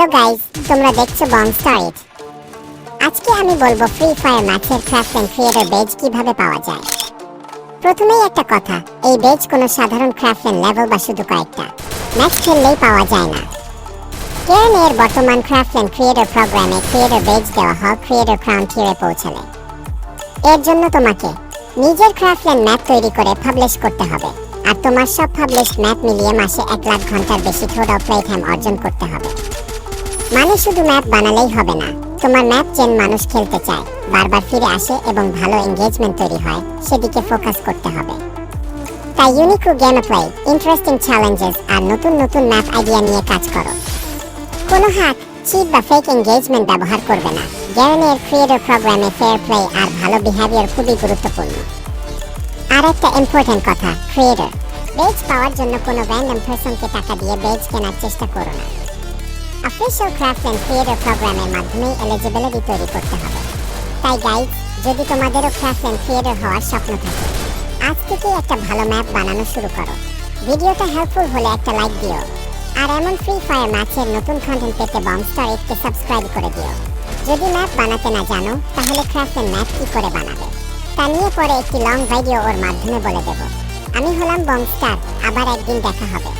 Hello guys, তোমরা দেখছো বং স্টাইট। আজকে আমি বলবো ফ্রি ফায়ার ম্যাচের ক্রাফট এন্ড ক্রিয়েটর বেজ কিভাবে পাওয়া যায়। প্রথমেই একটা কথা, এই বেজ কোনো সাধারণ ক্রাফট এন্ড লেভেল বা শুধু কয়েকটা ম্যাচ খেললেই পাওয়া যায় না। কেন এর বর্তমান ক্রাফট এন্ড ক্রিয়েটর প্রোগ্রামে ক্রিয়েটর বেজ দেওয়া হয় ক্রিয়েটর ক্রাউন টিয়ারে পৌঁছালে। এর জন্য তোমাকে নিজের ক্রাফট এন্ড ম্যাপ তৈরি করে পাবলিশ করতে হবে, আর তোমার সব পাবলিশড ম্যাপ মিলিয়ে মাসে 1 লাখ ঘন্টার বেশি টোটাল প্লে টাইম অর্জন করতে হবে। মানে শুধু ম্যাপ বানালেই হবে না, তোমার ম্যাপ যেন মানুষ খেলতে চায়, বারবার ফিরে আসে এবং ভালো এনগেজমেন্ট তৈরি হয় সেদিকে ফোকাস করতে হবে। তাই unique game play, interesting challenges are নতুন নতুন ম্যাপ আইডিয়া নিয়ে কাজ করো। কোনো হ্যাক, চিট বা ফেক এনগেজমেন্ট ব্যবহার করবে না। গ্যারেনের ক্রিয়েটর প্রোগ্রামে ফেয়ার প্লে আর ভালো বিহেভিয়ার খুবই গুরুত্বপূর্ণ। আর একটা ইম্পর্টেন্ট কথা, ক্রিয়েটর বেজ পাওয়ার জন্য কোনো র্যান্ডম পারসনকে টাকা দিয়ে বেজ কেনার চেষ্টা করো না। অফিশিয়াল ক্রাফট এন্ড ক্রিয়েটর প্রোগ্রামের মাধ্যমে এলিজিবিলিটি তৈরি করতে হবে। তাই গাইজ, যদি তোমাদেরও ক্রাফট এন্ড ক্রিয়েটর হওয়ার স্বপ্ন থাকে, আজ থেকেই একটা ভালো ম্যাপ বানানো শুরু করো। ভিডিওটা হেল্পফুল হলে একটা লাইক দিও, আর এমন ফ্রি ফায়ার ম্যাচের নতুন কন্টেন্ট পেতে বংস্টার কে সাবস্ক্রাইব করে দিও। যদি ম্যাপ বানাতে না জানো, তাহলে ক্রাফট এন্ড ম্যাপ কি করে বানাবে তা নিয়ে পরে একটি লং ভিডিও ওর মাধ্যমে বলে দেব। আমি হলাম বংস্টার, আবার একদিন দেখা হবে।